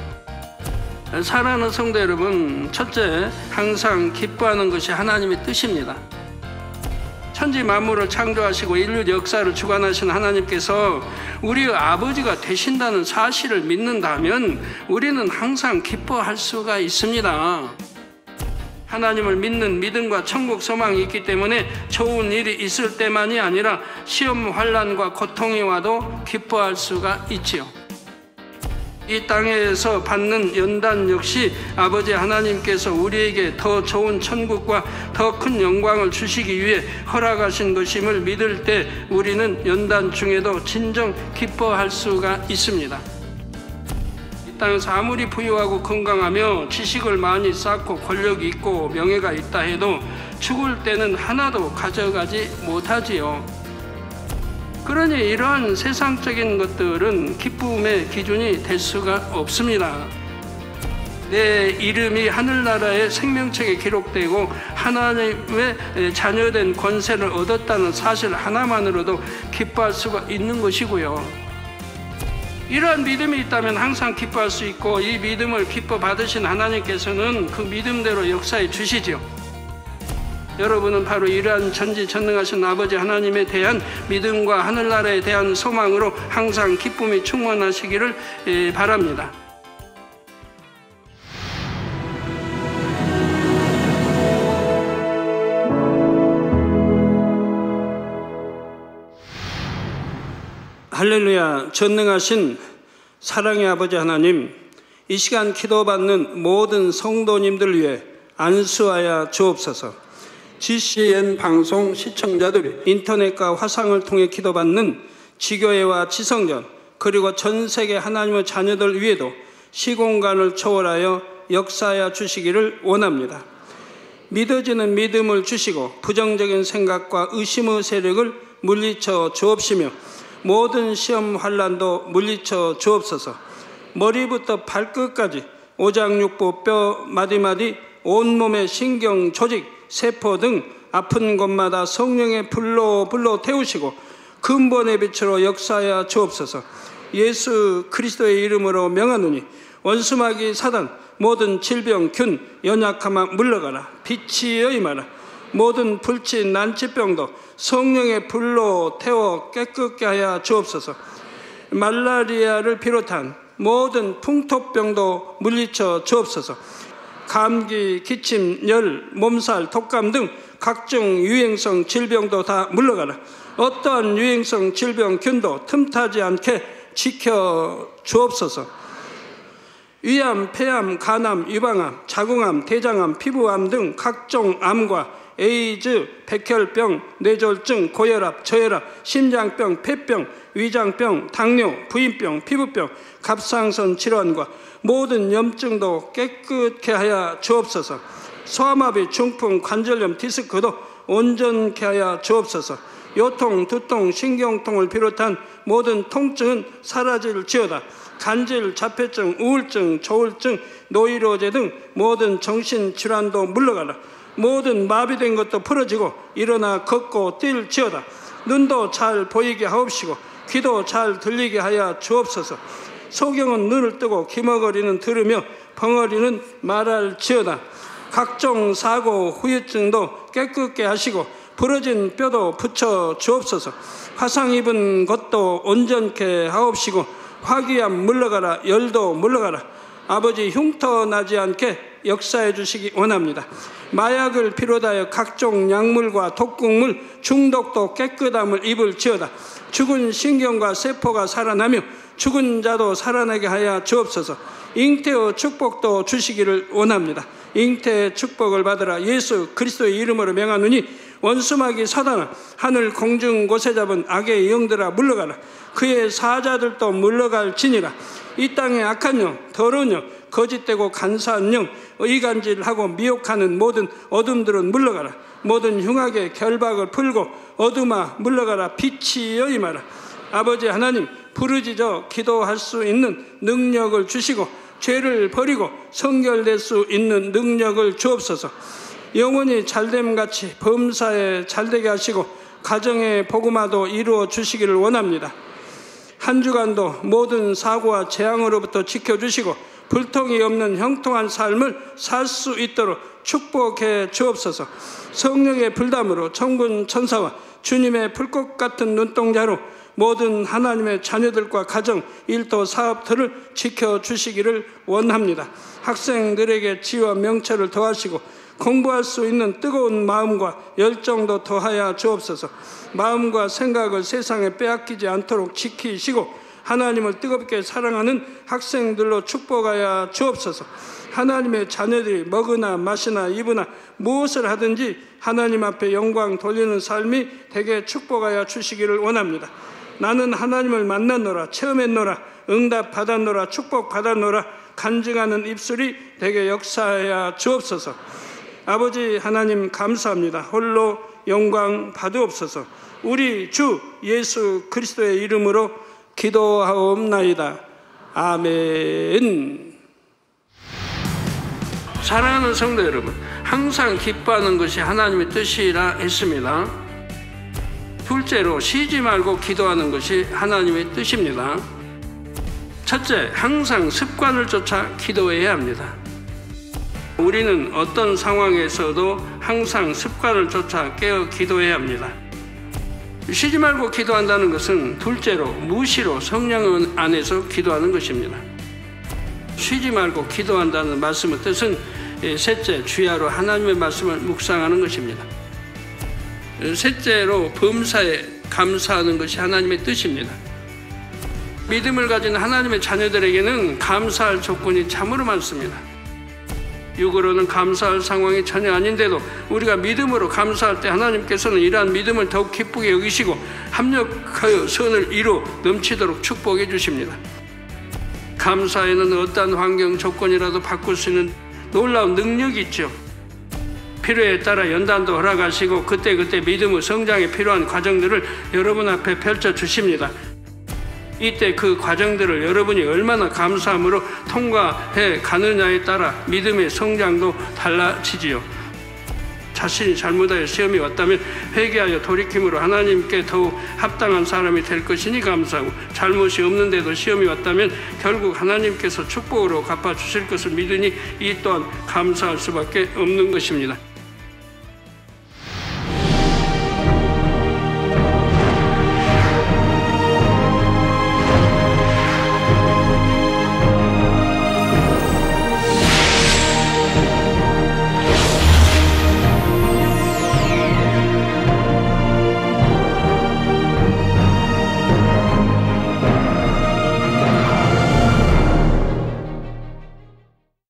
[SPEAKER 1] 사랑하는 성도 여러분, 첫째, 항상 기뻐하는 것이 하나님의 뜻입니다. 천지 만물을 창조하시고 인류 역사를 주관하신 하나님께서 우리의 아버지가 되신다는 사실을 믿는다면 우리는 항상 기뻐할 수가 있습니다. 하나님을 믿는 믿음과 천국 소망이 있기 때문에 좋은 일이 있을 때만이 아니라 시험, 환난과 고통이 와도 기뻐할 수가 있지요. 이 땅에서 받는 연단 역시 아버지 하나님께서 우리에게 더 좋은 천국과 더 큰 영광을 주시기 위해 허락하신 것임을 믿을 때 우리는 연단 중에도 진정 기뻐할 수가 있습니다. 땅에서 아무리 부유하고 건강하며 지식을 많이 쌓고 권력이 있고 명예가 있다 해도 죽을 때는 하나도 가져가지 못하지요. 그러니 이러한 세상적인 것들은 기쁨의 기준이 될 수가 없습니다. 내 이름이 하늘나라의 생명책에 기록되고 하나님의 자녀된 권세를 얻었다는 사실 하나만으로도 기뻐할 수가 있는 것이고요. 이러한 믿음이 있다면 항상 기뻐할 수 있고 이 믿음을 기뻐 받으신 하나님께서는 그 믿음대로 역사해 주시죠. 여러분은 바로 이러한 전지전능하신 아버지 하나님에 대한 믿음과 하늘나라에 대한 소망으로 항상 기쁨이 충만하시기를 바랍니다. 할렐루야. 전능하신 사랑의 아버지 하나님, 이 시간 기도받는 모든 성도님들 위해 안수하여 주옵소서. GCN 방송 시청자들이 인터넷과 화상을 통해 기도받는 지교회와 지성전 그리고 전 세계 하나님의 자녀들 위에도 시공간을 초월하여 역사하여 주시기를 원합니다. 믿어지는 믿음을 주시고 부정적인 생각과 의심의 세력을 물리쳐 주옵시며 모든 시험 환난도 물리쳐 주옵소서. 머리부터 발끝까지 오장육부, 뼈, 마디마디, 온몸의 신경, 조직, 세포 등 아픈 곳마다 성령의 불로 태우시고 근본의 빛으로 역사하여 주옵소서. 예수 그리스도의 이름으로 명하노니 원수마귀 사단, 모든 질병, 균, 연약함아 물러가라. 빛이 임하라. 모든 불치, 난치병도 성령의 불로 태워 깨끗게 하여 주옵소서. 말라리아를 비롯한 모든 풍토병도 물리쳐 주옵소서. 감기, 기침, 열, 몸살, 독감 등 각종 유행성 질병도 다 물러가라. 어떠한 유행성 질병, 균도 틈타지 않게 지켜 주옵소서. 위암, 폐암, 간암, 유방암, 자궁암, 대장암, 피부암 등 각종 암과 에이즈, 백혈병, 뇌졸중, 고혈압, 저혈압, 심장병, 폐병, 위장병, 당뇨, 부인병, 피부병, 갑상선 질환과 모든 염증도 깨끗게 하여 주옵소서. 소아마비, 중풍, 관절염, 디스크도 온전케 하여 주옵소서. 요통, 두통, 신경통을 비롯한 모든 통증은 사라질지어다. 간질, 자폐증, 우울증, 조울증, 노이로제 등 모든 정신질환도 물러가라. 모든 마비된 것도 풀어지고 일어나 걷고 뛸지어다. 눈도 잘 보이게 하옵시고 귀도 잘 들리게 하여 주옵소서. 소경은 눈을 뜨고 기머거리는 들으며 벙어리는 말할지어다. 각종 사고, 후유증도 깨끗게 하시고 부러진 뼈도 붙여 주옵소서. 화상 입은 것도 온전케 하옵시고 화기암 물러가라. 열도 물러가라. 아버지 흉터 나지 않게 역사해 주시기 원합니다. 마약을 비롯하여 각종 약물과 독극물 중독도 깨끗함을 입을지어다. 죽은 신경과 세포가 살아나며 죽은 자도 살아나게 하여 주옵소서. 잉태의 축복도 주시기를 원합니다. 잉태의 축복을 받으라. 예수 그리스도의 이름으로 명하노니 원수마귀 사단아, 하늘 공중 곳에 잡은 악의 영들아 물러가라. 그의 사자들도 물러갈지니라. 이 땅의 악한 영, 더러운 영, 거짓되고 간사한 영, 의간질하고 미혹하는 모든 어둠들은 물러가라. 모든 흉악의 결박을 풀고 어둠아 물러가라. 빛이 임하라. 아버지 하나님, 부르짖어 기도할 수 있는 능력을 주시고 죄를 버리고 성결될 수 있는 능력을 주옵소서. 영원히 잘됨같이 범사에 잘되게 하시고 가정의 복음화도 이루어 주시기를 원합니다. 한 주간도 모든 사고와 재앙으로부터 지켜주시고 불통이 없는 형통한 삶을 살 수 있도록 축복해 주옵소서. 성령의 불담으로 천군 천사와 주님의 불꽃 같은 눈동자로 모든 하나님의 자녀들과 가정, 일도, 사업들을 지켜주시기를 원합니다. 학생들에게 지혜와 명철을 더하시고 공부할 수 있는 뜨거운 마음과 열정도 더하여 주옵소서. 마음과 생각을 세상에 빼앗기지 않도록 지키시고 하나님을 뜨겁게 사랑하는 학생들로 축복하여 주옵소서. 하나님의 자녀들이 먹으나 마시나 입으나 무엇을 하든지 하나님 앞에 영광 돌리는 삶이 되게 축복하여 주시기를 원합니다. 나는 하나님을 만났노라, 체험했노라, 응답 받았노라, 축복 받았노라 간증하는 입술이 되게 역사하여 주옵소서. 아버지 하나님 감사합니다. 홀로 영광 받으옵소서. 우리 주 예수 그리스도의 이름으로 기도하옵나이다. 아멘. 사랑하는 성도 여러분, 항상 기뻐하는 것이 하나님의 뜻이라 했습니다. 둘째로, 쉬지 말고 기도하는 것이 하나님의 뜻입니다. 첫째, 항상 습관을 쫓아 기도해야 합니다. 우리는 어떤 상황에서도 항상 습관을 쫓아 깨어 기도해야 합니다. 쉬지 말고 기도한다는 것은 둘째로, 무시로 성령 안에서 기도하는 것입니다. 쉬지 말고 기도한다는 말씀의 뜻은 셋째, 주야로 하나님의 말씀을 묵상하는 것입니다. 셋째로, 범사에 감사하는 것이 하나님의 뜻입니다. 믿음을 가진 하나님의 자녀들에게는 감사할 조건이 참으로 많습니다. 육으로는 감사할 상황이 전혀 아닌데도 우리가 믿음으로 감사할 때 하나님께서는 이러한 믿음을 더욱 기쁘게 여기시고 합력하여 선을 이루 넘치도록 축복해 주십니다. 감사에는 어떠한 환경 조건이라도 바꿀 수 있는 놀라운 능력이 있죠. 필요에 따라 연단도 허락하시고 그때그때 믿음의 성장에 필요한 과정들을 여러분 앞에 펼쳐 주십니다. 이때 그 과정들을 여러분이 얼마나 감사함으로 통과해 가느냐에 따라 믿음의 성장도 달라지지요. 자신이 잘못하여 시험이 왔다면 회개하여 돌이킴으로 하나님께 더욱 합당한 사람이 될 것이니 감사하고, 잘못이 없는데도 시험이 왔다면 결국 하나님께서 축복으로 갚아주실 것을 믿으니 이 또한 감사할 수밖에 없는 것입니다.